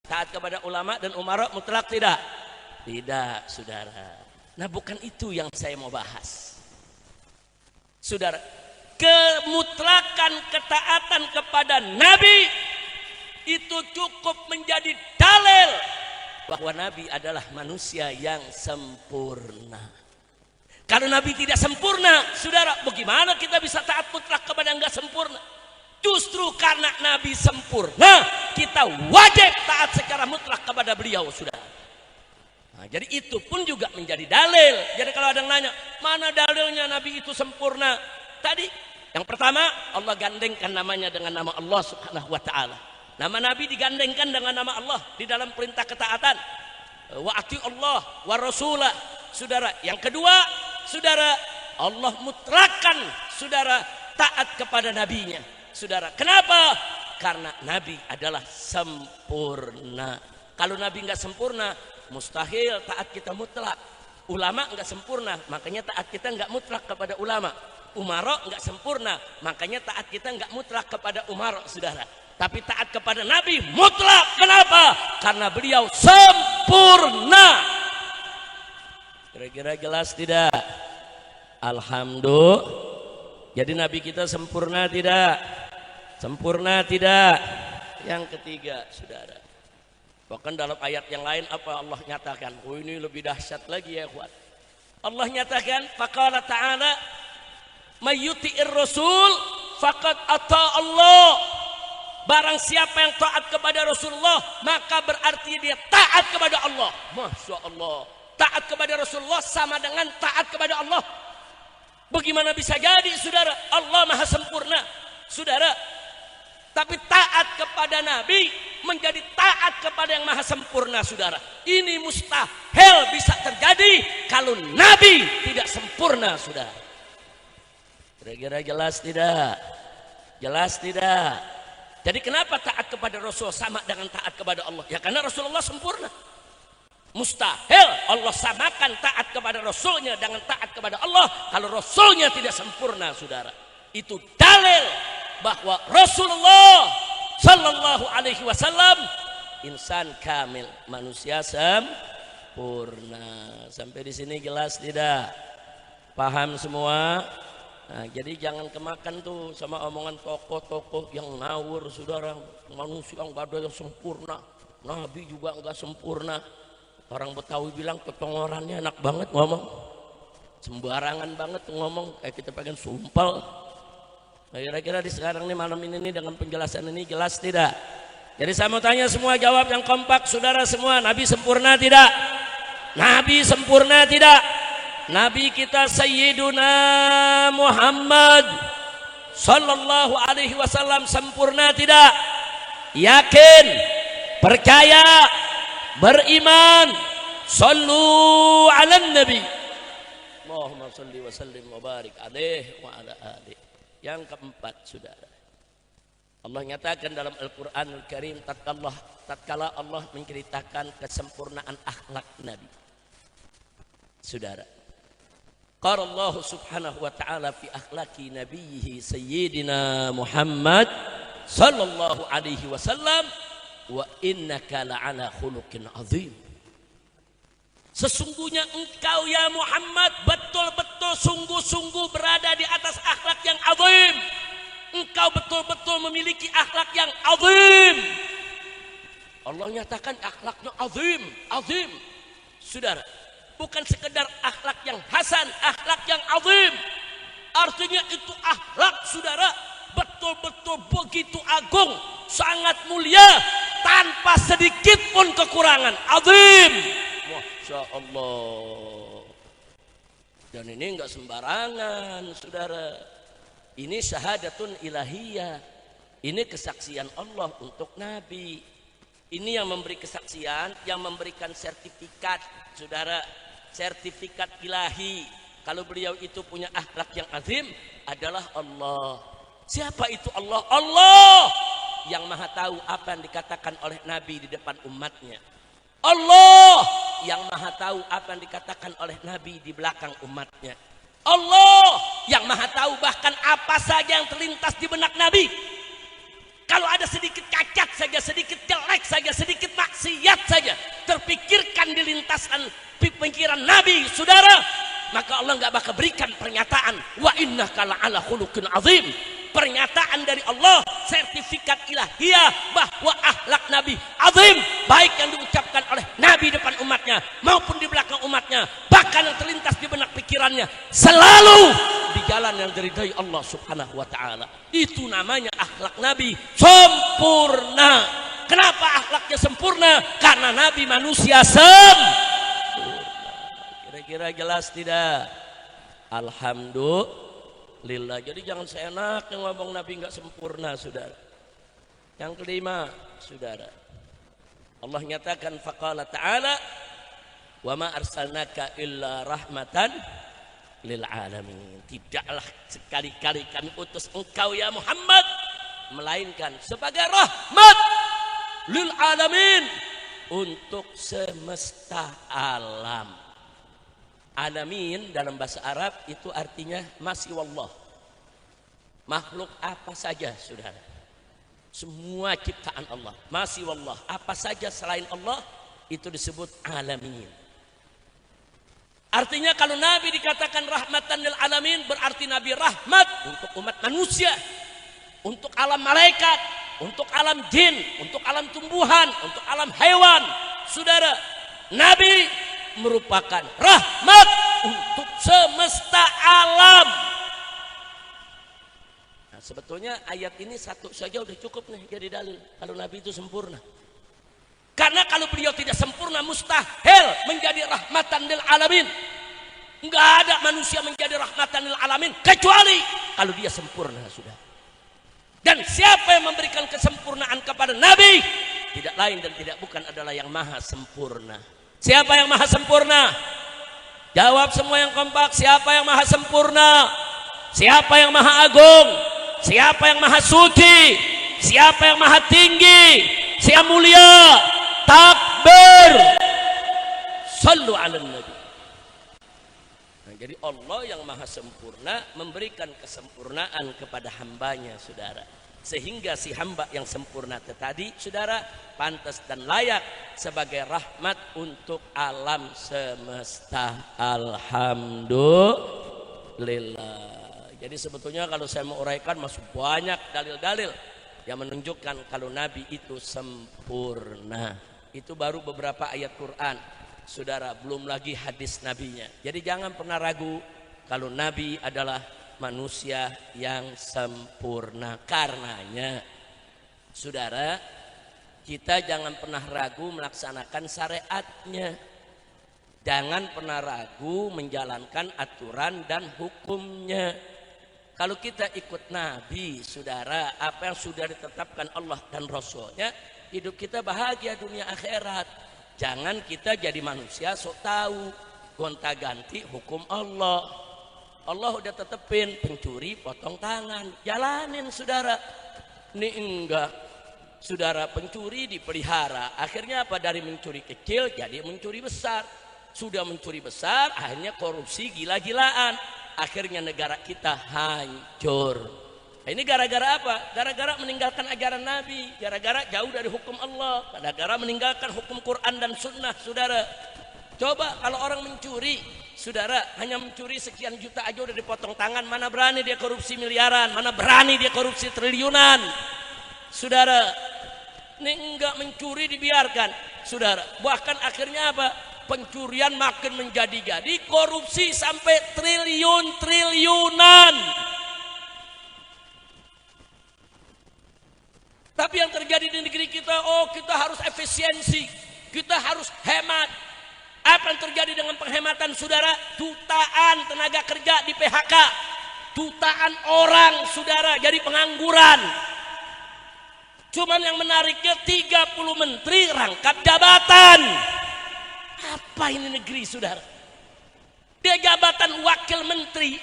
Taat kepada ulama dan umara mutlak tidak? Tidak, saudara. Nah, bukan itu yang saya mau bahas. Saudara, kemutlakan ketaatan kepada Nabi itu cukup menjadi dalil bahwa Nabi adalah manusia yang sempurna. Kalau Nabi tidak sempurna, saudara, bagaimana kita bisa taat mutlak kepada yang enggak sempurna? Justru karena Nabi sempurna, kita wajib taat secara mutlak kepada beliau, saudara. Nah, jadi itu pun juga menjadi dalil. Jadi kalau ada yang nanya, mana dalilnya Nabi itu sempurna? Tadi, yang pertama, Allah gandengkan namanya dengan nama Allah Subhanahu wa ta'ala. Nama Nabi digandengkan dengan nama Allah di dalam perintah ketaatan. Wa ati Allah wa rasulah. Saudara, yang kedua, saudara, Allah mutlakkan saudara taat kepada nabinya. Saudara, kenapa? Karena Nabi adalah sempurna. Kalau Nabi enggak sempurna, mustahil taat kita mutlak. Ulama enggak sempurna, makanya taat kita enggak mutlak kepada ulama. Umara enggak sempurna, makanya taat kita enggak mutlak kepada umara, saudara. Tapi taat kepada Nabi mutlak. Kenapa? Karena beliau sempurna. Kira-kira jelas tidak? Alhamdulillah. Jadi Nabi kita sempurna tidak? Sempurna tidak? Yang ketiga, saudara. Bahkan dalam ayat yang lain apa Allah nyatakan? Oh, ini lebih dahsyat lagi ya, ikhwan. Allah nyatakan, faqala ta'ala, may yuti'ir rasul faqad ata Allah. Barang siapa yang taat kepada Rasulullah, maka berarti dia taat kepada Allah. Masya Allah. Taat kepada Rasulullah sama dengan taat kepada Allah. Bagaimana bisa jadi, saudara? Allah maha sempurna, saudara. Tapi taat kepada Nabi menjadi taat kepada yang maha sempurna, saudara. Ini mustahil bisa terjadi kalau Nabi tidak sempurna, saudara. Kira-kira jelas tidak? Jelas tidak? Jadi kenapa taat kepada Rasul sama dengan taat kepada Allah? Ya karena Rasulullah sempurna. Mustahil Allah samakan taat kepada Rasulnya dengan taat kepada Allah kalau Rasulnya tidak sempurna, saudara. Itu dalil bahwa Rasulullah Sallallahu Alaihi Wasallam insan kamil, manusia sempurna. Sampai di sini jelas tidak? Paham semua? Nah, jadi jangan kemakan tuh sama omongan tokoh-tokoh yang ngawur, saudara. Manusia yang ada yang sempurna, Nabi juga enggak sempurna. Orang Betawi bilang ketongorannya enak banget ngomong, sembarangan banget ngomong, kayak kita pengen sumpel. Nah, kira-kira di sekarang nih malam ini nih dengan penjelasan ini jelas tidak? Jadi saya mau tanya semua, jawab yang kompak, saudara semua. Nabi sempurna tidak? Nabi sempurna tidak? Nabi kita Sayyiduna Muhammad Sallallahu Alaihi Wasallam sempurna tidak? Yakin, percaya, beriman. Sallu ala Nabi. Allahumma salli wa sallim wa barik alaihi wa ala alihi. Yang keempat, saudara, Allah nyatakan dalam Al-Quranul Karim tatkala Allah menceritakan kesempurnaan akhlak Nabi, saudara. Qala Allah subhanahu wa ta'ala fi akhlaki nabiyhi Sayyidina Muhammad sallallahu alaihi wasallam, wa innaka la'ala khuluqin azim. Sesungguhnya engkau ya Muhammad betul-betul sungguh-sungguh berada di atas akhlak yang azim. Engkau betul-betul memiliki akhlak yang azim. Allah nyatakan akhlaknya azim, azim. Saudara, bukan sekedar akhlak yang hasan, akhlak yang azim. Artinya itu akhlak, saudara, betul-betul begitu agung, sangat mulia, tanpa sedikit pun kekurangan. Azim. Masya Allah. Dan ini enggak sembarangan, saudara. Ini syahadatun ilahiyah. Ini kesaksian Allah untuk Nabi. Ini yang memberi kesaksian, yang memberikan sertifikat, saudara, sertifikat ilahi. Kalau beliau itu punya akhlak yang azim adalah Allah. Siapa itu Allah? Allah yang maha tahu apa yang dikatakan oleh Nabi di depan umatnya. Allah yang maha tahu apa yang dikatakan oleh Nabi di belakang umatnya. Allah yang maha tahu bahkan apa saja yang terlintas di benak Nabi. Kalau ada sedikit cacat saja, sedikit jelek saja, sedikit maksiat lintasan pikiran Nabi, saudara, maka Allah nggak bakal berikan pernyataan wa innaka la'ala khuluqin azim. Pernyataan dari Allah, sertifikat ilahiyah bahwa akhlak Nabi azim, baik yang diucapkan oleh Nabi depan umatnya maupun di belakang umatnya, bahkan yang terlintas di benak pikirannya selalu di jalan yang diridhai Allah Subhanahu wa taala. Itu namanya akhlak Nabi sempurna. Kenapa akhlaknya sempurna? Karena Nabi manusia sempurna. Kira-kira jelas tidak? Alhamdulillah. Jadi jangan seenaknya ngomong Nabi nggak sempurna, saudara. Yang kelima, saudara, Allah nyatakan faqala ta'ala wa ma arsalnaka illa rahmatan lil alamin. Tidaklah sekali-kali kami utus engkau ya Muhammad melainkan sebagai rahmat lil alamin, untuk semesta alam. Alamin dalam bahasa Arab itu artinya masih wallah, makhluk apa saja, saudara, semua ciptaan Allah, masih wallah, apa saja selain Allah itu disebut alamin. Artinya kalau Nabi dikatakan rahmatan lil alamin, berarti Nabi rahmat untuk umat manusia, untuk alam malaikat, untuk alam jin, untuk alam tumbuhan, untuk alam hewan. Saudara, Nabi merupakan rahmat untuk semesta alam. Nah, sebetulnya ayat ini satu saja udah cukup nih jadi dalil kalau Nabi itu sempurna. Karena kalau beliau tidak sempurna, mustahil menjadi rahmatan lil alamin. Enggak ada manusia menjadi rahmatan lil alamin kecuali kalau dia sempurna, sudah. Dan siapa yang memberikan kesempurnaan kepada Nabi? Tidak lain dan tidak bukan adalah yang maha sempurna. Siapa yang maha sempurna? Jawab semua yang kompak. Siapa yang maha sempurna? Siapa yang maha agung? Siapa yang maha suci? Siapa yang maha tinggi? Siapa mulia? Takbir. Sallu ala nabi. Nah, jadi Allah yang maha sempurna memberikan kesempurnaan kepada hambanya, saudara. Sehingga si hamba yang sempurna tadi, saudara, pantas dan layak sebagai rahmat untuk alam semesta. Alhamdulillah. Jadi sebetulnya kalau saya mau uraikan masih banyak dalil-dalil yang menunjukkan kalau Nabi itu sempurna. Itu baru beberapa ayat Quran, saudara, belum lagi hadis nabinya. Jadi jangan pernah ragu kalau Nabi adalah manusia yang sempurna. Karenanya, saudara, kita jangan pernah ragu melaksanakan syariatnya. Jangan pernah ragu menjalankan aturan dan hukumnya. Kalau kita ikut Nabi, saudara, apa yang sudah ditetapkan Allah dan Rasulnya, hidup kita bahagia dunia akhirat. Jangan kita jadi manusia sok tahu, gonta-ganti hukum Allah. Allah udah tetepin pencuri potong tangan, jalanin, saudara. Ini enggak, saudara, pencuri dipelihara, akhirnya apa? Dari mencuri kecil jadi mencuri besar. Sudah mencuri besar, akhirnya korupsi gila-gilaan, akhirnya negara kita hancur. Nah, ini gara-gara apa? Gara-gara meninggalkan ajaran Nabi, gara-gara jauh dari hukum Allah, gara-gara meninggalkan hukum Quran dan Sunnah, saudara. Coba kalau orang mencuri, saudara, hanya mencuri sekian juta aja udah dipotong tangan, mana berani dia korupsi miliaran, mana berani dia korupsi triliunan, saudara. Ini enggak, mencuri dibiarkan, saudara. Bahkan akhirnya apa? Pencurian makin menjadi-jadi, korupsi sampai triliun-triliunan. Tapi yang terjadi di negeri kita, oh kita harus efisiensi, kita harus hemat. Apa yang terjadi dengan penghematan, saudara? Jutaan tenaga kerja di PHK, jutaan orang, saudara, jadi pengangguran. Cuman yang menariknya 30 menteri rangkap jabatan. Apa ini negeri, saudara? Dia jabatan wakil menteri,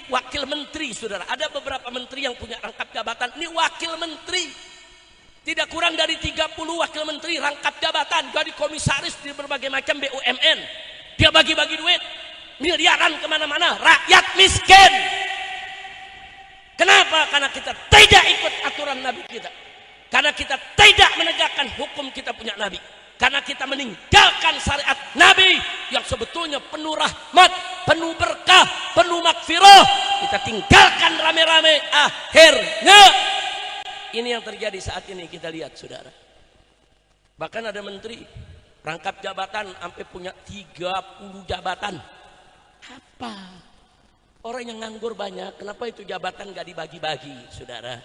saudara. Ada beberapa menteri yang punya rangkap jabatan, ini wakil menteri. Tidak kurang dari 30 wakil menteri rangkap jabatan, jadi komisaris di berbagai macam BUMN. Dia bagi-bagi duit miliaran kemana-mana, rakyat miskin. Kenapa? Karena kita tidak ikut aturan Nabi kita, karena kita tidak menegakkan hukum kita punya Nabi, karena kita meninggalkan syariat Nabi yang sebetulnya penuh rahmat, penuh berkah, penuh makfirah, kita tinggalkan rame-rame. Akhirnya ini yang terjadi saat ini, kita lihat saudara. Bahkan ada menteri rangkap jabatan sampai punya 30 jabatan. Apa? Orang yang nganggur banyak, kenapa itu jabatan gak dibagi-bagi saudara?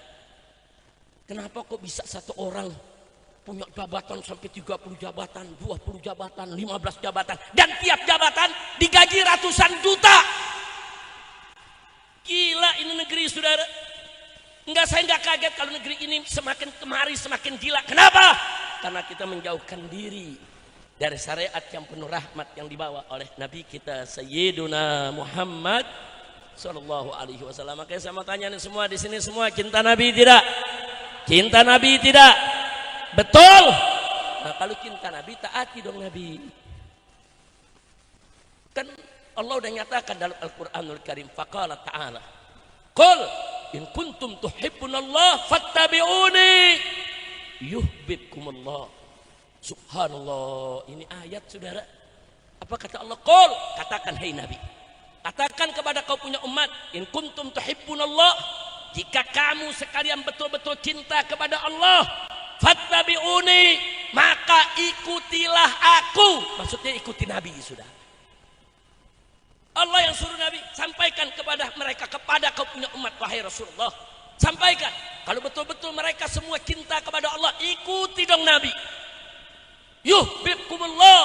Kenapa kok bisa satu orang punya jabatan sampai 30 jabatan, 20 jabatan, 15 jabatan, dan tiap jabatan digaji ratusan juta? Gila ini negeri saudara. Enggak, saya enggak kaget kalau negeri ini semakin kemari semakin gila. Kenapa? Karena kita menjauhkan diri dari syariat yang penuh rahmat yang dibawa oleh Nabi kita Sayyiduna Muhammad Sallallahu Alaihi Wasallam. Makanya saya mau tanya nih semua di sini, semua cinta Nabi tidak? Cinta Nabi tidak? Betul. Nah, kalau cinta Nabi, taati dong Nabi. Kan Allah udah nyatakan dalam Al-Quranul Karim, faqala ta'ala, qul in kuntum tuhibbunallah fattabi'uni yuhibbukumullah. Subhanallah, ini ayat saudara. Apa kata Allah? Qul, katakan hai Nabi, katakan kepada kau punya umat, in kuntum tuhibbunallah, jika kamu sekalian betul-betul cinta kepada Allah, fattabi'uni, maka ikutilah aku. Maksudnya ikuti Nabi sudah. Allah yang suruh Nabi, sampaikan kepada mereka, kepada kau punya umat wahai Rasulullah, sampaikan kalau betul-betul mereka semua cinta kepada Allah, ikuti dong Nabi. Yuhibbukumullah,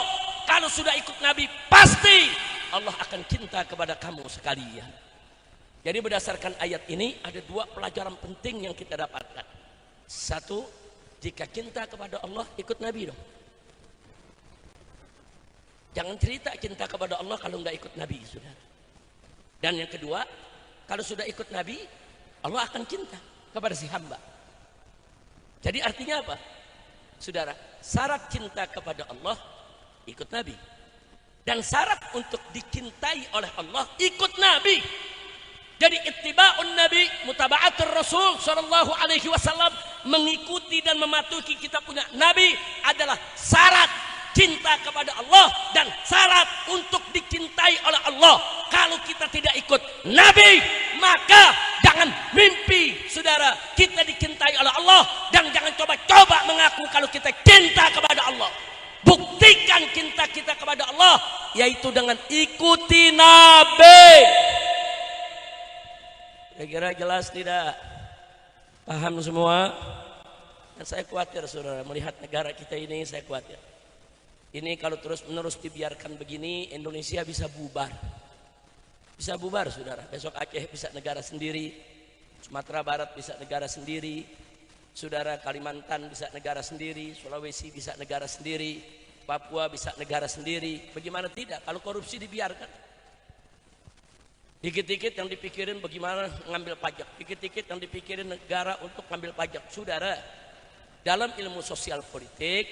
kalau sudah ikut Nabi pasti Allah akan cinta kepada kamu sekalian. Jadi berdasarkan ayat ini ada dua pelajaran penting yang kita dapatkan. Satu, jika cinta kepada Allah ikut Nabi dong. Jangan cerita cinta kepada Allah kalau nggak ikut Nabi saudara. Dan yang kedua, kalau sudah ikut Nabi, Allah akan cinta kepada si hamba. Jadi artinya apa? Saudara, syarat cinta kepada Allah ikut Nabi. Dan syarat untuk dicintai oleh Allah ikut Nabi. Jadi ittiba'un Nabi, mutaba'atur Rasul sallallahu alaihi wasallam, mengikuti dan mematuhi kita punya Nabi adalah syarat cinta kepada Allah dan syarat untuk dicintai oleh Allah. Kalau kita tidak ikut Nabi, maka jangan mimpi saudara kita dicintai oleh Allah, dan jangan coba-coba mengaku kalau kita cinta kepada Allah. Buktikan cinta kita kepada Allah yaitu dengan ikuti Nabi. Kira-kira jelas tidak? Paham semua? Dan saya khawatir saudara melihat negara kita ini, saya khawatir. Ini kalau terus-menerus dibiarkan begini, Indonesia bisa bubar. Bisa bubar saudara. Besok Aceh bisa negara sendiri, Sumatera Barat bisa negara sendiri, saudara Kalimantan bisa negara sendiri, Sulawesi bisa negara sendiri, Papua bisa negara sendiri. Bagaimana tidak kalau korupsi dibiarkan? Dikit-dikit yang dipikirin bagaimana ngambil pajak, dikit-dikit yang dipikirin negara untuk ngambil pajak. Saudara, dalam ilmu sosial politik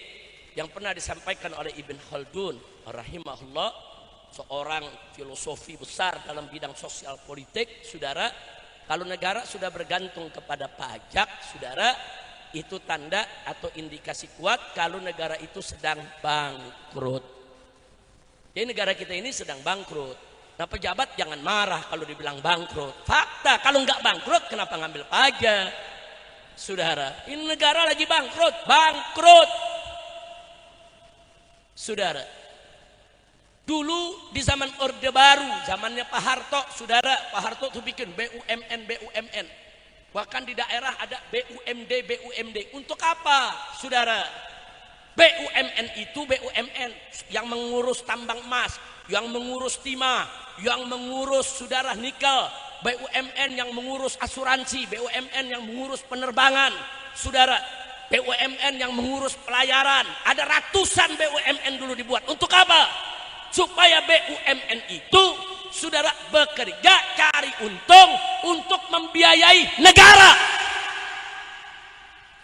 yang pernah disampaikan oleh Ibn Khaldun rahimahullah, seorang filosofi besar dalam bidang sosial politik, saudara, kalau negara sudah bergantung kepada pajak, saudara, itu tanda atau indikasi kuat kalau negara itu sedang bangkrut. Jadi negara kita ini sedang bangkrut. Nah, pejabat jangan marah kalau dibilang bangkrut. Fakta, kalau nggak bangkrut kenapa ngambil pajak? Saudara, ini negara lagi bangkrut, bangkrut. Saudara, dulu di zaman Orde Baru, zamannya Pak Harto, saudara, Pak Harto tuh bikin BUMN. Bahkan di daerah ada BUMD. Untuk apa, saudara? BUMN itu BUMN yang mengurus tambang emas, yang mengurus timah, yang mengurus saudara nikel, BUMN yang mengurus asuransi, BUMN yang mengurus penerbangan, saudara, BUMN yang mengurus pelayaran. Ada ratusan BUMN dulu dibuat. Untuk apa? Supaya BUMN itu saudara bekerja cari untung untuk membiayai negara.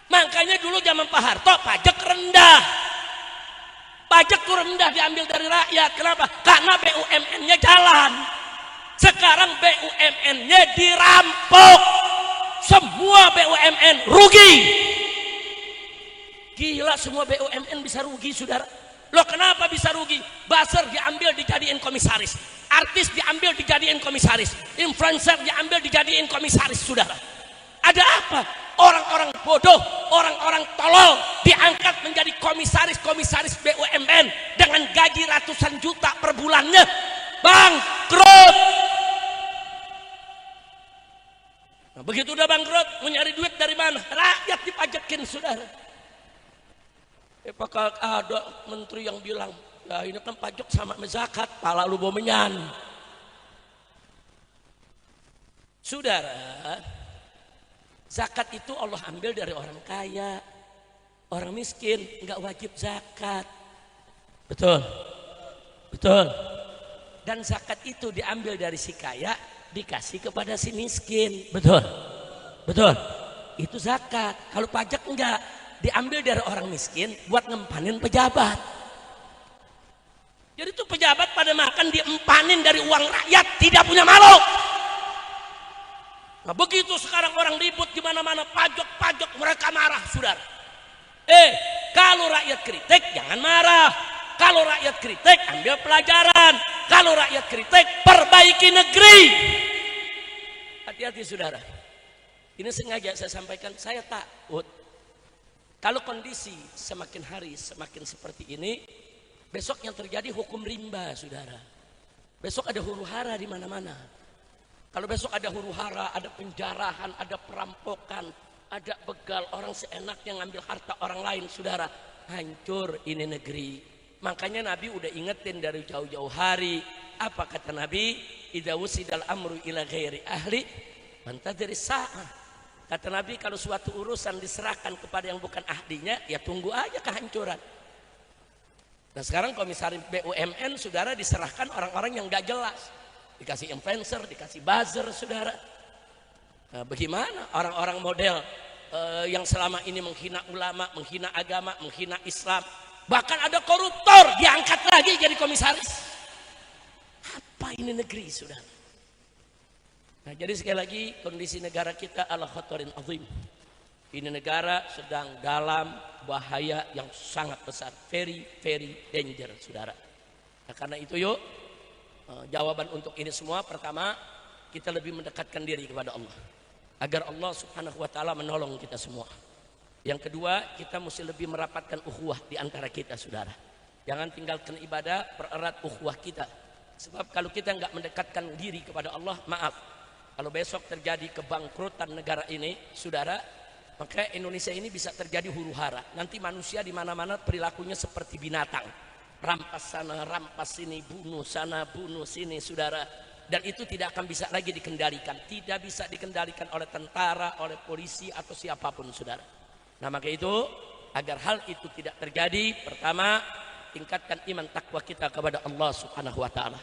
Makanya dulu zaman Pak Harto pajak rendah. Pajak itu rendah diambil dari rakyat. Kenapa? Karena BUMN-nya jalan. Sekarang BUMN-nya dirampok. Semua BUMN rugi. Gila, semua BUMN bisa rugi saudara. Loh kenapa bisa rugi? Buzzer diambil dijadiin komisaris, artis diambil dijadiin komisaris, influencer diambil dijadiin komisaris, saudara. Ada apa? Orang-orang bodoh, orang-orang tolol diangkat menjadi komisaris BUMN dengan gaji ratusan juta per bulannya. Bangkrut. Nah, begitu udah bangkrut, mau nyari duit dari mana? Rakyat dipajakin, saudara. Apakah ada menteri yang bilang, ya ini kan pajak sama zakat, pala lu bomenyan. Saudara, zakat itu Allah ambil dari orang kaya, orang miskin nggak wajib zakat. Betul, betul. Dan zakat itu diambil dari si kaya, dikasih kepada si miskin. Betul, betul. Itu zakat. Kalau pajak enggak, diambil dari orang miskin buat ngempanin pejabat. Jadi itu pejabat pada makan diempanin dari uang rakyat, tidak punya malu. Nah begitu sekarang orang ribut di mana-mana pajak, mereka marah, saudara. Kalau rakyat kritik jangan marah. Kalau rakyat kritik ambil pelajaran. Kalau rakyat kritik perbaiki negeri. Hati-hati, saudara. Ini sengaja saya sampaikan, saya takut kalau kondisi semakin hari semakin seperti ini, besok yang terjadi hukum rimba, saudara. Besok ada huru hara di mana-mana. Kalau besok ada huru hara, ada penjarahan, ada perampokan, ada begal, orang seenaknya ngambil harta orang lain, saudara. Hancur ini negeri. Makanya Nabi udah ingetin dari jauh-jauh hari. Apa kata Nabi? Idza wusidal amru ila ghairi ahli fantadhir sa'ah. Kata Nabi, kalau suatu urusan diserahkan kepada yang bukan ahlinya, ya tunggu aja kehancuran. Nah sekarang komisaris BUMN, saudara, diserahkan orang-orang yang gak jelas. Dikasih influencer, dikasih buzzer, saudara. Nah, bagaimana orang-orang model yang selama ini menghina ulama, menghina agama, menghina Islam. Bahkan ada koruptor diangkat lagi jadi komisaris. Apa ini negeri, saudara? Nah, jadi sekali lagi kondisi negara kita ala khatarin azim. Ini negara sedang dalam bahaya yang sangat besar, very danger, saudara. Nah, karena itu yuk jawaban untuk ini semua, pertama kita lebih mendekatkan diri kepada Allah agar Allah Subhanahu wa taala menolong kita semua. Yang kedua, kita mesti lebih merapatkan ukhuwah di antara kita, saudara. Jangan tinggalkan ibadah, pererat ukhuwah kita. Sebab kalau kita nggak mendekatkan diri kepada Allah, maaf, kalau besok terjadi kebangkrutan negara ini, saudara, maka Indonesia ini bisa terjadi huru hara. Nanti manusia di mana-mana perilakunya seperti binatang. Rampas sana, rampas sini, bunuh sana, bunuh sini, saudara. Dan itu tidak akan bisa lagi dikendalikan. Tidak bisa dikendalikan oleh tentara, oleh polisi, atau siapapun, saudara. Nah maka itu, agar hal itu tidak terjadi, pertama, tingkatkan iman takwa kita kepada Allah Subhanahu wa ta'ala.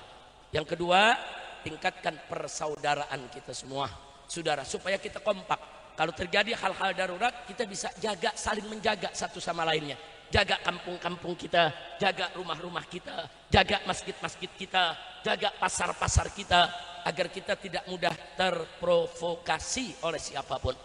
Yang kedua, tingkatkan persaudaraan kita semua, saudara, supaya kita kompak. Kalau terjadi hal-hal darurat, kita bisa jaga, saling menjaga satu sama lainnya. Jaga kampung-kampung kita, jaga rumah-rumah kita, jaga masjid-masjid kita, jaga pasar-pasar kita, agar kita tidak mudah terprovokasi oleh siapapun.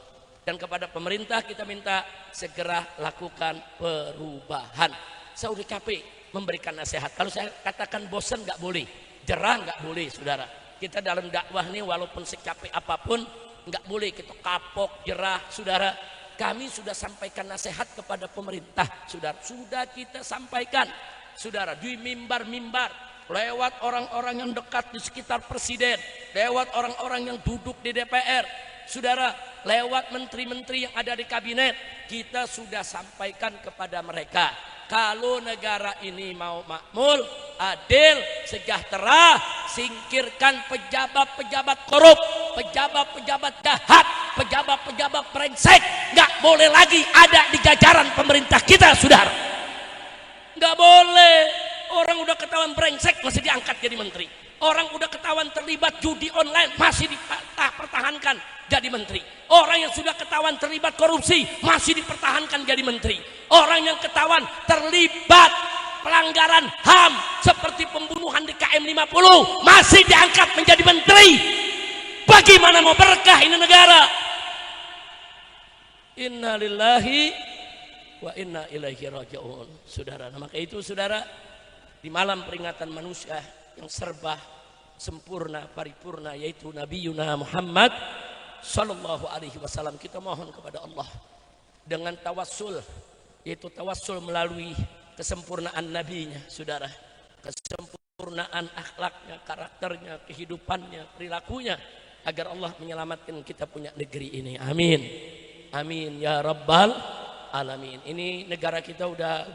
Dan kepada pemerintah kita minta segera lakukan perubahan. Saya udah capek memberikan nasihat. Kalau saya katakan bosan nggak boleh, jerah nggak boleh, saudara. Kita dalam dakwah nih walaupun secapek apapun nggak boleh kita kapok, jerah, saudara. Kami sudah sampaikan nasihat kepada pemerintah, saudara. Sudah kita sampaikan, saudara, di mimbar-mimbar, lewat orang-orang yang dekat di sekitar presiden, lewat orang-orang yang duduk di DPR, saudara, lewat menteri-menteri yang ada di kabinet. Kita sudah sampaikan kepada mereka, kalau negara ini mau makmur, adil, sejahtera, singkirkan pejabat-pejabat korup, pejabat-pejabat jahat, pejabat-pejabat brengsek. Nggak boleh lagi ada di jajaran pemerintah kita, saudara. Nggak boleh. Orang udah ketahuan brengsek masih diangkat jadi menteri. Orang udah ketahuan terlibat judi online masih dipertahankan jadi menteri. Orang yang sudah ketahuan terlibat korupsi masih dipertahankan jadi menteri. Orang yang ketahuan terlibat pelanggaran HAM seperti pembunuhan di KM 50 masih diangkat menjadi menteri. Bagaimana mau berkah ini negara? Innalillahi wa inna ilaihi raji'un. Saudara, nah, maka itu saudara, di malam peringatan manusia yang serba sempurna, paripurna, yaitu Nabi Yuna Muhammad sallallahu alaihi wasallam, kita mohon kepada Allah dengan tawassul, yaitu tawassul melalui kesempurnaan nabinya, saudara, kesempurnaan akhlaknya, karakternya, kehidupannya, perilakunya, agar Allah menyelamatkan kita punya negeri ini. Amin. Amin ya rabbal alamin. Ini negara kita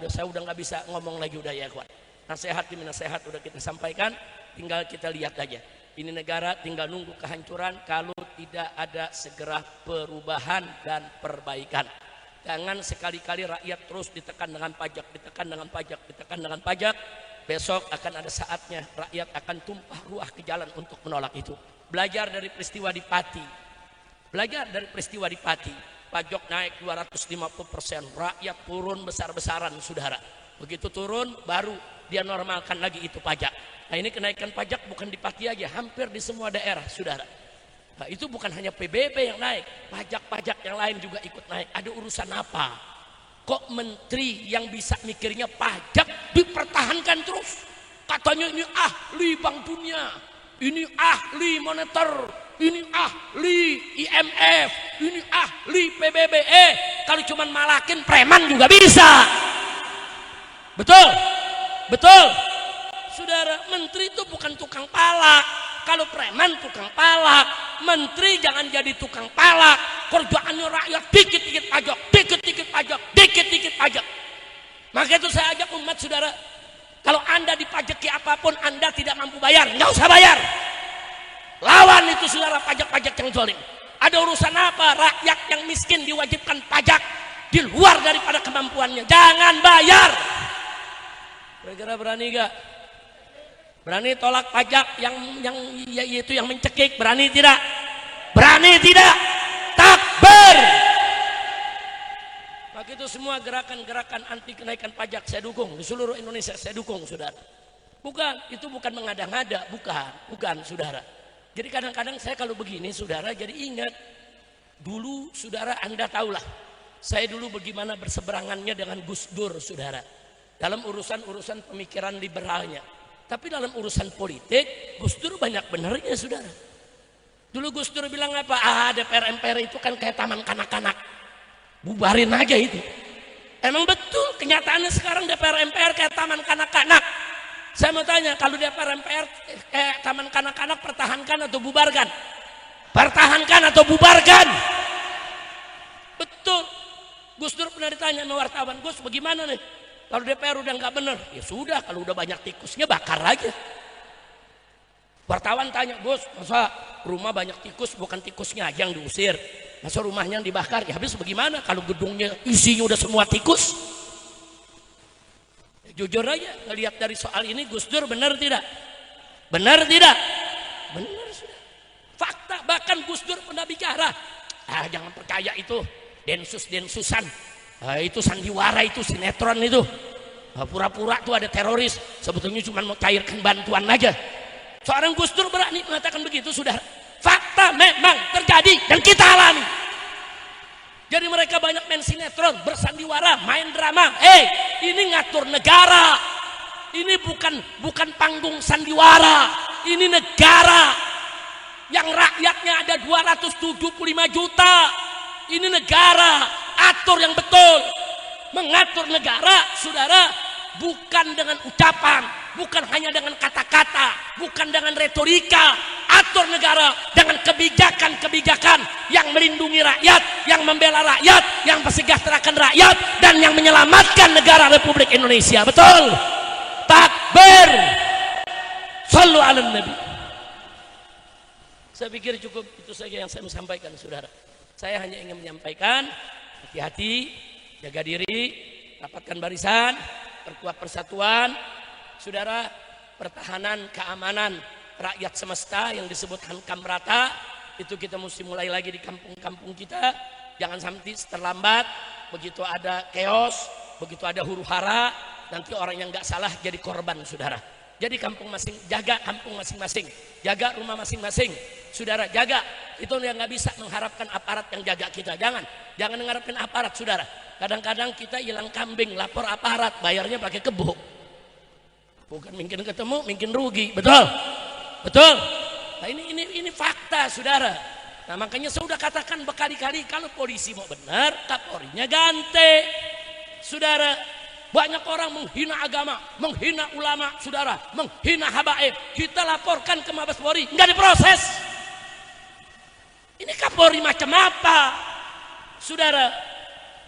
saya udah nggak bisa ngomong lagi, udah ya kawan. Nasihat demi nasihat udah kita sampaikan, tinggal kita lihat aja. Ini negara tinggal nunggu kehancuran kalau tidak ada segera perubahan dan perbaikan. Jangan sekali-kali rakyat terus ditekan dengan pajak, ditekan dengan pajak, ditekan dengan pajak. Besok akan ada saatnya rakyat akan tumpah ruah ke jalan untuk menolak itu. Belajar dari peristiwa di Pati. Belajar dari peristiwa di Pati. Pajak naik 250%, rakyat turun besar-besaran, saudara. Begitu turun baru dia normalkan lagi itu pajak. Nah, ini kenaikan pajak bukan di Pati aja, hampir di semua daerah, saudara. Nah, itu bukan hanya PBB yang naik, pajak-pajak yang lain juga ikut naik. Ada urusan apa? Kok menteri yang bisa mikirnya pajak dipertahankan terus? Katanya ini ahli Bank Dunia, ini ahli moneter, ini ahli IMF, ini ahli PBB. Kalau cuma malakin preman juga bisa. Betul? Betul? Saudara, menteri itu bukan tukang palak. Kalau preman tukang palak, menteri jangan jadi tukang palak. Kerjaannya rakyat dikit-dikit pajak, dikit-dikit pajak, dikit-dikit pajak. Maka itu saya ajak umat, saudara, kalau Anda dipajaki apapun Anda tidak mampu bayar, nggak usah bayar. Lawan itu, saudara, pajak-pajak yang zalim. Ada urusan apa rakyat yang miskin diwajibkan pajak di luar daripada kemampuannya? Jangan bayar. Kira-kira berani gak? Berani tolak pajak yang yaitu yang mencekik? Berani tidak? Berani tidak? Takbir. Maka itu semua gerakan-gerakan anti kenaikan pajak saya dukung, di seluruh Indonesia saya dukung, saudara. Bukan, itu bukan mengada-ngada, bukan, saudara. Jadi kadang-kadang saya kalau begini, saudara, jadi ingat dulu, saudara, Anda tahulah saya dulu bagaimana berseberangannya dengan Gus Dur, saudara, dalam urusan-urusan pemikiran liberalnya. Tapi dalam urusan politik Gus Dur banyak benernya, saudara. Dulu Gus Dur bilang apa? DPR MPR itu kan kayak taman kanak-kanak, bubarin aja itu. Emang betul, kenyataannya sekarang DPR MPR kayak taman kanak-kanak. Saya mau tanya, kalau DPR MPR kayak taman kanak-kanak, pertahankan atau bubarkan? Pertahankan atau bubarkan? Betul. Gus Dur pernah ditanya sama wartawan, Gus bagaimana nih kalau DPR udah nggak bener? Ya sudah, kalau udah banyak tikusnya bakar aja. Wartawan tanya, Gus, masa rumah banyak tikus, bukan tikusnya aja yang diusir, masa rumahnya yang dibakar? Ya habis bagaimana kalau gedungnya isinya udah semua tikus? Ya, jujur aja, ngelihat dari soal ini Gus Dur benar tidak? Benar tidak? Benar, sudah. Fakta, bahkan Gus Dur pernah bicara, jangan percaya itu densus-densusan, itu sandiwara, itu sinetron itu, pura-pura tuh ada teroris, sebetulnya cuma mau cairkan bantuan aja. Seorang Gus Dur berani mengatakan begitu, saudara. Fakta memang terjadi dan kita alami. Jadi mereka banyak main sinetron, bersandiwara, main drama. Ini ngatur negara. Ini bukan panggung sandiwara. Ini negara yang rakyatnya ada 275 juta. Ini negara, atur yang betul. Mengatur negara, saudara, bukan dengan ucapan, bukan hanya dengan kata-kata, bukan dengan retorika. Atur negara dengan kebijakan-kebijakan yang melindungi rakyat, yang membela rakyat, yang mensejahterakan rakyat, dan yang menyelamatkan negara Republik Indonesia. Betul? Takbir. Shallu ala Nabi. Saya pikir cukup itu saja yang saya mau sampaikan, saudara. Saya hanya ingin menyampaikan, hati-hati, jaga diri, rapatkan barisan, perkuat persatuan, saudara. Pertahanan keamanan rakyat semesta yang disebut Hankam Rata itu kita mesti mulai lagi di kampung-kampung kita. Jangan sampai terlambat, begitu ada chaos, begitu ada huru hara, nanti orang yang nggak salah jadi korban, saudara. Jadi jaga kampung masing-masing, jaga rumah masing-masing, saudara, jaga. Itu yang nggak bisa mengharapkan aparat yang jaga kita. Jangan mengharapkan aparat, saudara. Kadang-kadang kita hilang kambing, lapor aparat, bayarnya pakai kebo. Bukan mungkin ketemu, mungkin rugi, betul? Betul? Nah ini fakta, saudara. Nah makanya saya sudah katakan berkali-kali, kalau polisi mau benar, Kapolrinya ganti. Saudara, banyak orang menghina agama, menghina ulama, saudara, menghina habaib. Kita laporkan ke Mabes Polri, nggak diproses. Ini Kapolri macam apa, saudara?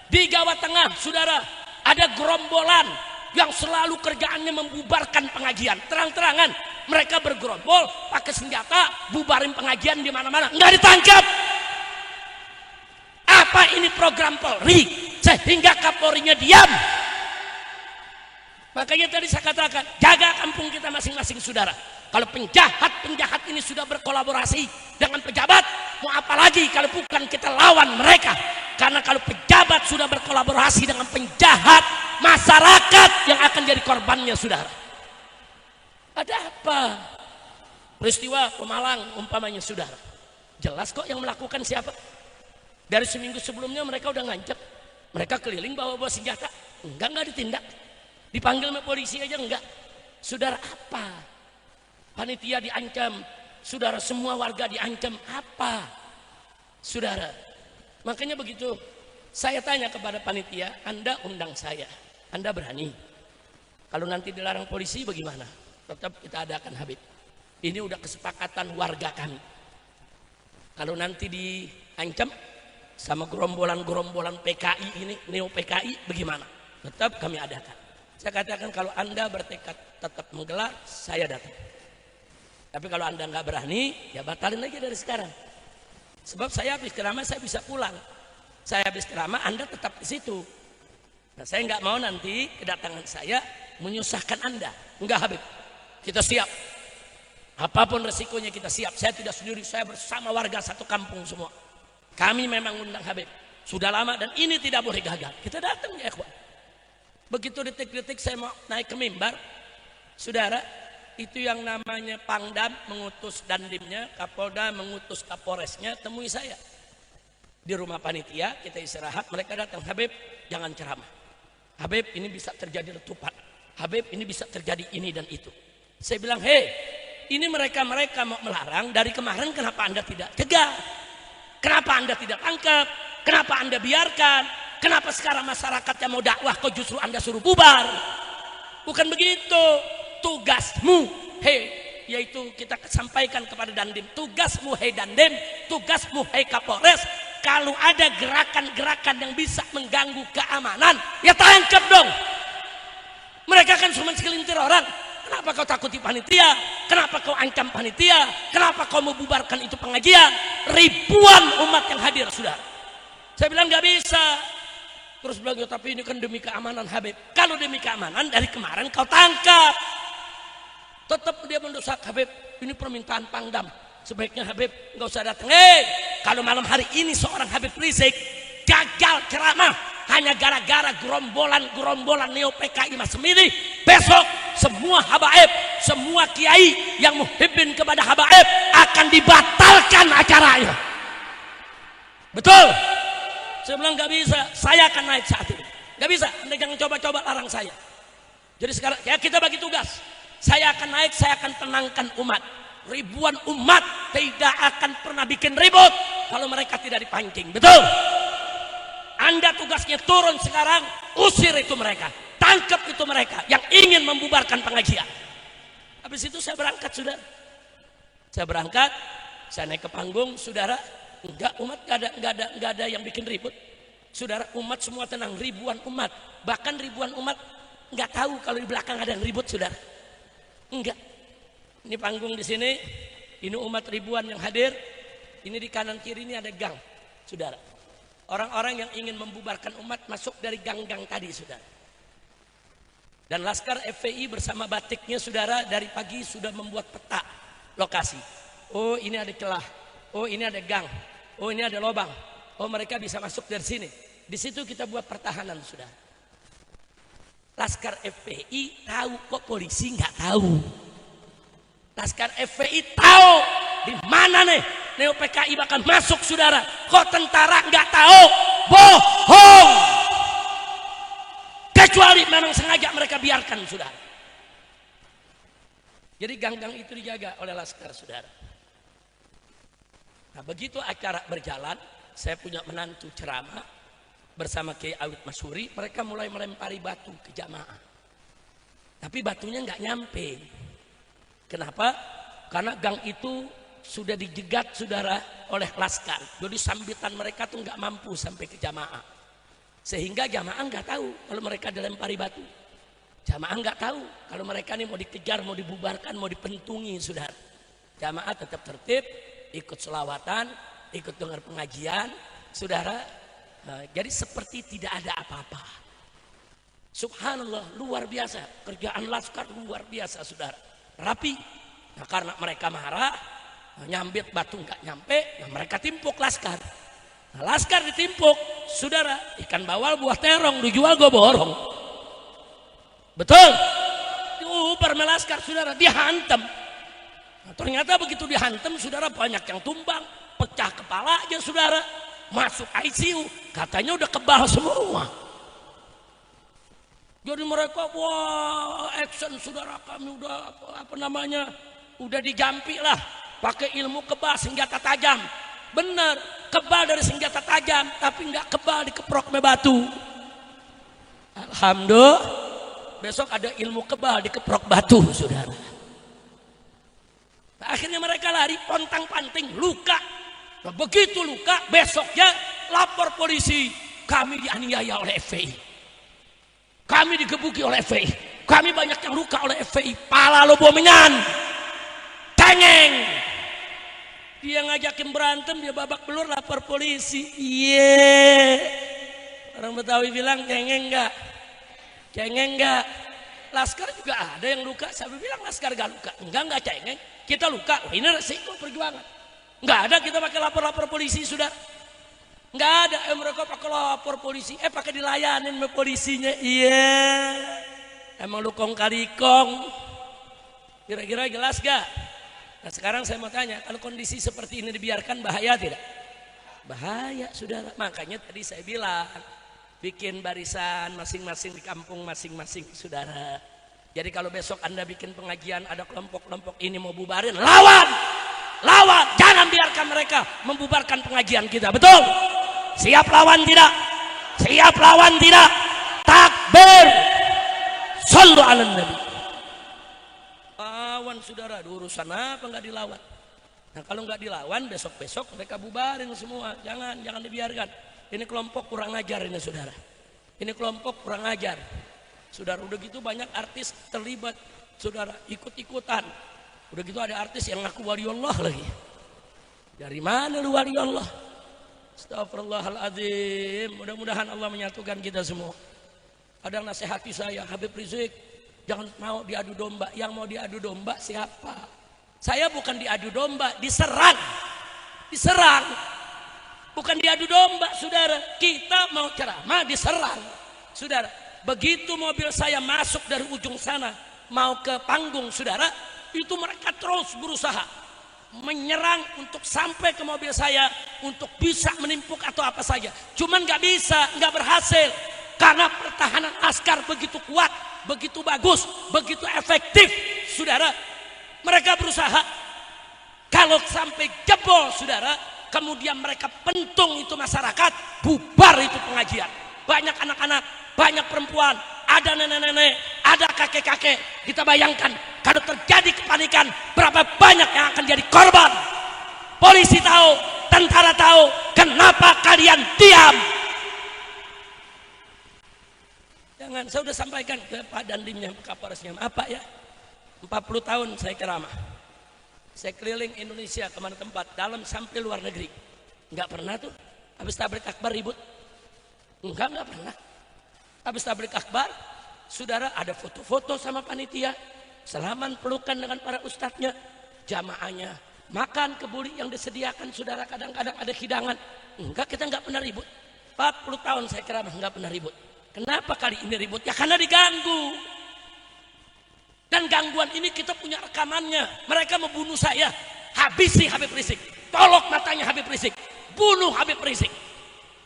Di Jawa Tengah, saudara, ada gerombolan yang selalu kerjaannya membubarkan pengajian. Terang-terangan mereka bergerombol pakai senjata, bubarin pengajian di mana-mana, nggak ditangkap. Apa ini program Polri sehingga Kapolrinya diam? Makanya tadi saya katakan, jaga kampung kita masing-masing, saudara. Kalau penjahat ini sudah berkolaborasi dengan pejabat, mau apa lagi kalau bukan kita lawan mereka? Karena kalau pejabat sudah berkolaborasi dengan penjahat, masyarakat yang akan jadi korbannya, saudara. Ada apa? Peristiwa Pemalang umpamanya, saudara. Jelas kok yang melakukan siapa. Dari seminggu sebelumnya mereka udah ngancam. Mereka keliling bawa-bawa senjata. Enggak ditindak. Dipanggil sama polisi aja enggak. Saudara, apa? Panitia diancam. Saudara, semua warga diancam. Apa? Saudara, makanya begitu saya tanya kepada panitia, Anda undang saya, Anda berani? Kalau nanti dilarang polisi bagaimana? Tetap kita adakan Habib. Ini udah kesepakatan warga kami. Kalau nanti diancam sama gerombolan-gerombolan PKI ini, neo PKI, bagaimana? Tetap kami adakan. Saya katakan kalau Anda bertekad tetap menggelar, saya datang. Tapi kalau Anda nggak berani, ya batalin aja dari sekarang. Sebab saya habis ceramah, saya bisa pulang. Saya habis ceramah, Anda tetap di situ. Nah, saya nggak mau nanti kedatangan saya menyusahkan Anda. Enggak, Habib. Kita siap. Apapun resikonya kita siap. Saya tidak sendiri, saya bersama warga satu kampung semua. Kami memang undang Habib. Sudah lama dan ini tidak boleh gagal. Kita datang ya, ikhwan. Begitu detik-detik saya mau naik ke mimbar, saudara, itu yang namanya Pangdam mengutus dandimnya, Kapolda mengutus Kapolresnya, temui saya di rumah panitia. Kita istirahat, mereka datang, Habib jangan ceramah, Habib ini bisa terjadi letupan, Habib ini bisa terjadi ini dan itu. Saya bilang, hei, ini mereka mau melarang dari kemarin, kenapa Anda tidak cegah? Kenapa Anda tidak tangkap? Kenapa Anda biarkan? Kenapa sekarang masyarakatnya mau dakwah kok justru Anda suruh bubar? Bukan begitu. Tugasmu, hei, yaitu kita sampaikan kepada Dandim, tugasmu hei Dandim, tugasmu hei Kapolres, kalau ada gerakan-gerakan yang bisa mengganggu keamanan, ya tangkap dong. Mereka kan cuma segelintir orang. Kenapa kau takuti panitia? Kenapa kau ancam panitia? Kenapa kau membubarkan itu pengajian? Ribuan umat yang hadir, saudara. Saya bilang nggak bisa. Terus bilang, ya tapi ini kan demi keamanan Habib. Kalau demi keamanan dari kemarin kau tangkap. Tetap dia mendesak, Habib ini permintaan Pangdam, sebaiknya Habib nggak usah datang. Kalau malam hari ini seorang Habib Rizik gagal ceramah hanya gara-gara gerombolan neo PKI macam ini, besok semua habaib, semua kiai yang muhibbin kepada habaib akan dibatalkan acaranya. Betul? Saya bilang nggak bisa, saya akan naik saat ini. Nggak bisa, Anda jangan coba-coba larang saya. Jadi sekarang ya kita bagi tugas. Saya akan naik, saya akan tenangkan umat. Ribuan umat tidak akan pernah bikin ribut kalau mereka tidak dipancing. Betul? Anda tugasnya turun sekarang, usir itu mereka, tangkap itu mereka yang ingin membubarkan pengajian. Habis itu saya berangkat, saudara. Saya berangkat, saya naik ke panggung, saudara. Enggak, umat enggak ada yang bikin ribut. Saudara, umat semua tenang, ribuan umat. Bahkan ribuan umat enggak tahu kalau di belakang ada yang ribut, saudara. Enggak. Ini panggung di sini, ini umat ribuan yang hadir. Ini di kanan kiri ini ada gang, saudara. Orang-orang yang ingin membubarkan umat masuk dari gang-gang tadi, saudara. Dan Laskar FPI bersama batiknya, saudara, dari pagi sudah membuat peta lokasi. Oh, ini ada celah. Oh, ini ada gang. Oh, ini ada lubang. Oh, mereka bisa masuk dari sini. Di situ kita buat pertahanan, saudara. Laskar FPI tahu, kok polisi nggak tahu. Laskar FPI tahu di mana nih neo PKI bakal masuk, saudara. Kok tentara nggak tahu? Bohong. kecuali memang sengaja mereka biarkan, saudara. Jadi gang-gang itu dijaga oleh laskar, saudara. Nah, begitu acara berjalan, saya punya menantu ceramah bersama Kiai Awid Masyuri, mereka mulai melempari batu ke jamaah. Tapi batunya nggak nyampe. Kenapa? Karena gang itu sudah dijegat, saudara, oleh laskar. Jadi sambitan mereka tuh nggak mampu sampai ke jamaah. Sehingga jamaah nggak tahu kalau mereka dilempari batu. Jamaah nggak tahu kalau mereka ini mau dikejar, mau dibubarkan, mau dipentungi, saudara. Jamaah tetap tertib, ikut selawatan, ikut dengar pengajian, saudara. Jadi seperti tidak ada apa-apa. Subhanallah, luar biasa. Kerjaan laskar luar biasa, saudara. Rapi. Nah, karena mereka marah, nyambit batu nggak nyampe, nah mereka timpuk laskar. Nah, laskar ditimpuk, saudara. Ikan bawal buah terong dijual gue borong. Betul? Diubar melaskar, saudara, dihantam. Nah, ternyata begitu dihantam, saudara, banyak yang tumbang, pecah kepala aja, saudara, masuk ICU, katanya udah kebal semua. Jadi mereka, wah, action, saudara, kami udah udah dijampi lah, pakai ilmu kebal senjata tajam. Bener, kebal dari senjata tajam, tapi nggak kebal dikeprok me batu. Alhamdulillah, besok ada ilmu kebal dikeprok batu, saudara. Nah, akhirnya mereka lari pontang-panting, luka. Nah, begitu luka, besoknya lapor polisi, kami dianiaya oleh FPI. Kami digebuki oleh FPI. Kami banyak yang luka oleh FPI. Pala lo bomengan. Tengeng. Dia ngajakin berantem, dia babak belur lapor polisi. Orang Betawi bilang cengeng enggak? Cengeng enggak? Laskar juga ada yang luka. Saya bilang laskar gak luka. Enggak cengeng. Kita luka. Oh, ini resiko perjuangan. Enggak ada kita pakai lapor-lapor polisi, sudah. Enggak ada mereka pakai lapor polisi. Pakai dilayanin sama polisinya. Emang lu kong kali kong. Kira-kira jelas gak? Nah, sekarang saya mau tanya, kalau kondisi seperti ini dibiarkan bahaya tidak? Bahaya, saudara. Makanya tadi saya bilang bikin barisan masing-masing di kampung masing-masing, saudara. Jadi kalau besok Anda bikin pengajian, ada kelompok-kelompok ini mau bubarin, lawan, jangan biarkan mereka membubarkan pengajian kita. Betul? Siap lawan tidak? Siap lawan tidak? Takbir. Shallu ala nabi. Lawan, saudara, urusan apa nggak dilawan? Nah, kalau nggak dilawan, besok-besok mereka bubarin semua. Jangan dibiarkan. Ini kelompok kurang ajar ini, saudara. Ini kelompok kurang ajar. Saudara, udah gitu banyak artis terlibat, saudara, ikut-ikutan. Udah gitu ada artis yang ngaku waliullah lagi. Dari mana lu waliullah? Astagfirullahaladzim. Mudah-mudahan Allah menyatukan kita semua. Ada yang nasihati saya, Habib Rizik, jangan mau diadu domba. Yang mau diadu domba siapa? Saya bukan diadu domba, diserang. Bukan diadu domba, saudara. Kita mau ceramah, diserang, saudara. Begitu mobil saya masuk dari ujung sana mau ke panggung, saudara, itu mereka terus berusaha menyerang untuk sampai ke mobil saya untuk bisa menimpuk atau apa saja. Cuman nggak bisa, nggak berhasil karena pertahanan askar begitu kuat, begitu bagus, begitu efektif, saudara. Mereka berusaha. Kalau sampai jebol, saudara, kemudian mereka pentung itu masyarakat, bubar itu pengajian. Banyak anak-anak, banyak perempuan, ada nenek-nenek, ada kakek-kakek. Kita bayangkan kalau terjadi kepanikan, berapa banyak yang akan jadi korban. Polisi tahu, tentara tahu, kenapa kalian diam? Jangan, saya sudah sampaikan ke Pak Dandimnya, Kapolresnya, apa ya, 40 tahun saya ceramah. Saya keliling Indonesia kemana tempat, dalam sampai luar negeri. Enggak pernah tuh, habis tablik akbar ribut. Enggak pernah. Habis tablik akbar, saudara, ada foto-foto sama panitia, salaman pelukan dengan para ustadznya, jamaahnya, makan kebuli yang disediakan, saudara, kadang-kadang ada hidangan. Enggak, kita enggak pernah ribut. 40 tahun saya ceramah enggak pernah ribut. Kenapa kali ini ribut? Ya karena diganggu. Dan gangguan ini kita punya rekamannya. Mereka membunuh saya. Habisi Habib Rizik. Tolok matanya Habib Rizik. Bunuh Habib Rizik.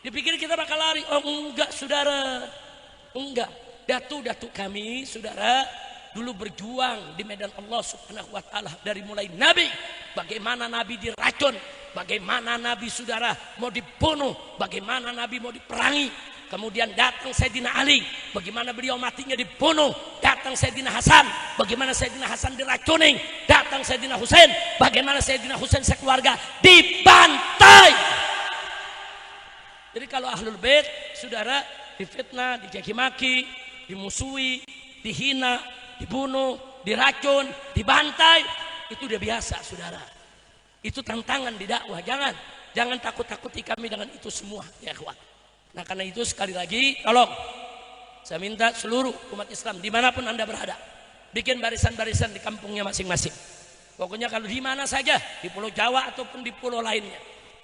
Dipikir kita bakal lari. Oh enggak, saudara. Enggak. datu-datu kami, saudara, dulu berjuang di medan Allah Subhanahu wa taala dari mulai Nabi, bagaimana Nabi diracun, bagaimana Nabi saudara mau dibunuh, bagaimana Nabi mau diperangi. Kemudian datang Sayyidina Ali, bagaimana beliau matinya dibunuh. Datang Sayyidina Hasan, bagaimana Sayyidina Hasan diracuni. Datang Sayyidina Husain, bagaimana Sayyidina Husain sekeluarga dibantai. Jadi kalau Ahlul Bait, saudara, difitnah, dicaci maki, dimusuhi, dihina, dibunuh, diracun, dibantai, itu udah biasa, saudara. Itu tantangan di dakwah. Jangan takut-takuti kami dengan itu semua, ya ikhwan. Nah, karena itu sekali lagi, tolong saya minta seluruh umat Islam dimanapun Anda berada, bikin barisan-barisan di kampungnya masing-masing. Pokoknya kalau di mana saja, di Pulau Jawa ataupun di pulau lainnya,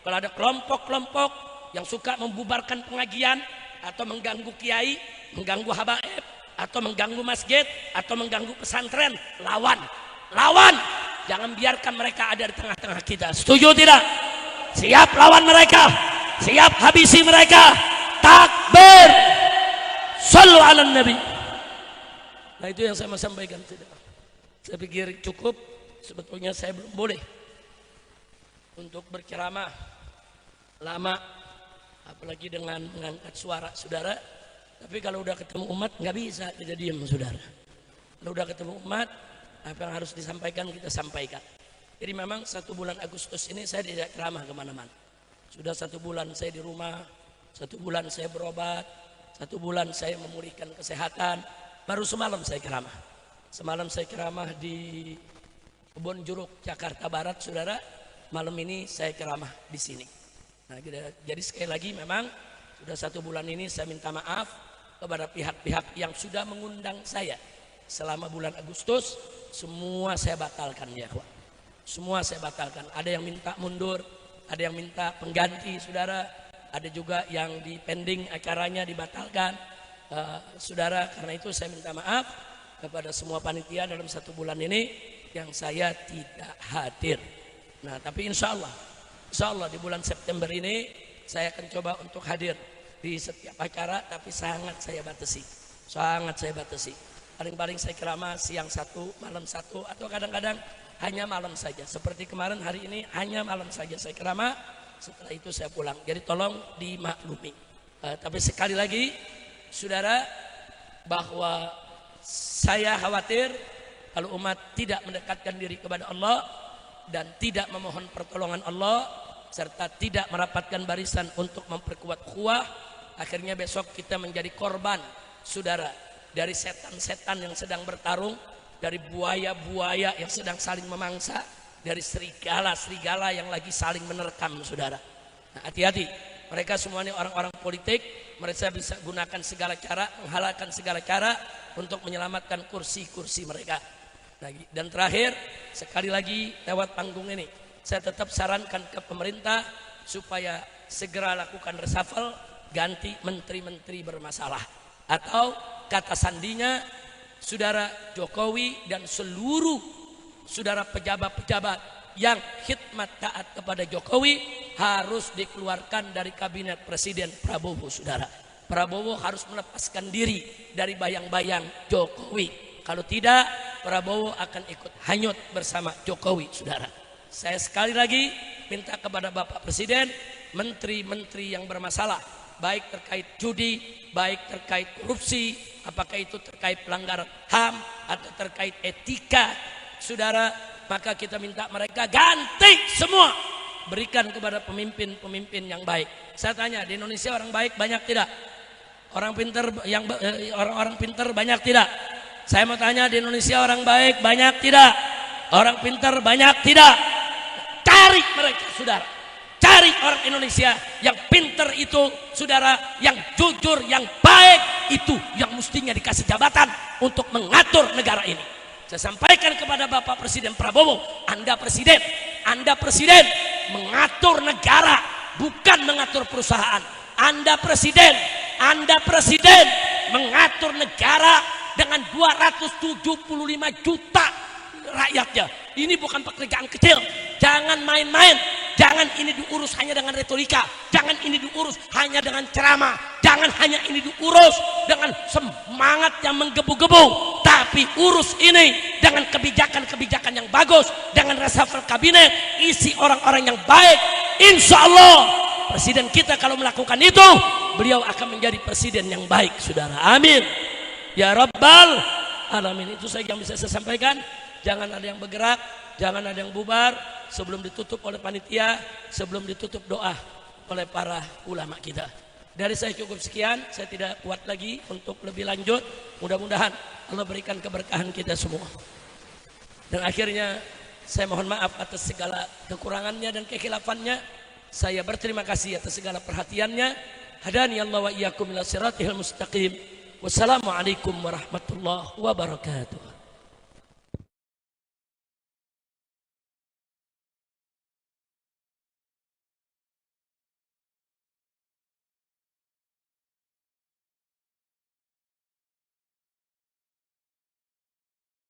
kalau ada kelompok-kelompok yang suka membubarkan pengajian atau mengganggu kiai, mengganggu habaib, atau mengganggu masjid, atau mengganggu pesantren, lawan. Jangan biarkan mereka ada di tengah-tengah kita. Setuju tidak? Siap lawan mereka, siap habisi mereka. Takbir, sallu ala nabi. Nah, itu yang saya mau sampaikan. Saya pikir cukup. Sebetulnya saya belum boleh untuk berceramah lama, apalagi dengan mengangkat suara, saudara. Tapi kalau udah ketemu umat nggak bisa kita diam, saudara. Kalau udah ketemu umat, apa yang harus disampaikan kita sampaikan. Jadi memang 1 bulan Agustus ini saya tidak ceramah kemana-mana. Sudah 1 bulan saya di rumah, 1 bulan saya berobat, 1 bulan saya memulihkan kesehatan. Baru semalam saya ceramah. Semalam saya ceramah di Kebon Jeruk, Jakarta Barat, saudara. Malam ini saya ceramah di sini. Nah, jadi sekali lagi memang sudah 1 bulan ini saya minta maaf kepada pihak-pihak yang sudah mengundang saya selama bulan Agustus. Semua saya batalkan, ya kawan. Semua saya batalkan. Ada yang minta mundur, ada yang minta pengganti, saudara. Ada juga yang di pending acaranya dibatalkan, saudara. Karena itu saya minta maaf kepada semua panitia dalam 1 bulan ini yang saya tidak hadir. Nah, tapi insya Allah di bulan September ini saya akan coba untuk hadir di setiap acara, tapi sangat saya batasi. Paling-paling saya ceramah siang 1, malam 1, atau kadang-kadang hanya malam saja. Seperti kemarin, hari ini hanya malam saja saya ceramah. Setelah itu saya pulang. Jadi tolong dimaklumi. Tapi sekali lagi, saudara, bahwa saya khawatir kalau umat tidak mendekatkan diri kepada Allah dan tidak memohon pertolongan Allah, serta tidak merapatkan barisan untuk memperkuat ukhuwah, akhirnya besok kita menjadi korban, saudara, dari setan-setan yang sedang bertarung, dari buaya-buaya yang sedang saling memangsa, dari serigala-serigala yang lagi saling menerkam, saudara. Nah, hati-hati, mereka semua ini orang-orang politik. Mereka bisa gunakan segala cara, menghalalkan segala cara untuk menyelamatkan kursi-kursi mereka. Nah, dan terakhir, sekali lagi lewat panggung ini, saya tetap sarankan ke pemerintah supaya segera lakukan reshuffle, ganti menteri-menteri bermasalah, atau kata sandinya, saudara, Jokowi dan seluruh saudara pejabat-pejabat yang khidmat taat kepada Jokowi harus dikeluarkan dari kabinet Presiden Prabowo, saudara. Prabowo harus melepaskan diri dari bayang-bayang Jokowi. Kalau tidak, Prabowo akan ikut hanyut bersama Jokowi, saudara. Saya sekali lagi minta kepada Bapak Presiden, menteri-menteri yang bermasalah, baik terkait judi, baik terkait korupsi, apakah itu terkait pelanggaran HAM atau terkait etika, saudara, maka kita minta mereka ganti semua, berikan kepada pemimpin-pemimpin yang baik. Saya tanya, di Indonesia orang baik banyak tidak? Orang pintar banyak tidak? Saya mau tanya, di Indonesia orang baik banyak tidak? Orang pintar banyak tidak? Cari mereka, saudara. Cari orang Indonesia yang pintar itu, saudara, yang jujur, yang baik itu, yang mestinya dikasih jabatan untuk mengatur negara ini. Saya sampaikan kepada Bapak Presiden Prabowo, Anda presiden mengatur negara, bukan mengatur perusahaan. Anda presiden mengatur negara dengan 275 juta rakyatnya. Ini bukan pekerjaan kecil. Jangan main-main jangan ini diurus hanya dengan retorika, jangan ini diurus hanya dengan ceramah, jangan hanya ini diurus dengan semangat yang menggebu-gebu, tapi urus ini dengan kebijakan-kebijakan yang bagus, dengan reshuffle kabinet, isi orang-orang yang baik. Insya Allah presiden kita kalau melakukan itu, beliau akan menjadi presiden yang baik, saudara. Amin ya rabbal alamin. Itu saja yang bisa saya sampaikan. Jangan ada yang bergerak, jangan ada yang bubar sebelum ditutup oleh panitia, sebelum ditutup doa oleh para ulama kita. Dari saya cukup sekian, saya tidak kuat lagi untuk lebih lanjut. Mudah-mudahan Allah berikan keberkahan kita semua. Dan akhirnya saya mohon maaf atas segala kekurangannya dan kekhilafannya. Saya berterima kasih atas segala perhatiannya. Hadani Allah wa iyyakum ila siratil mustaqim. Wassalamualaikum warahmatullahi wabarakatuh.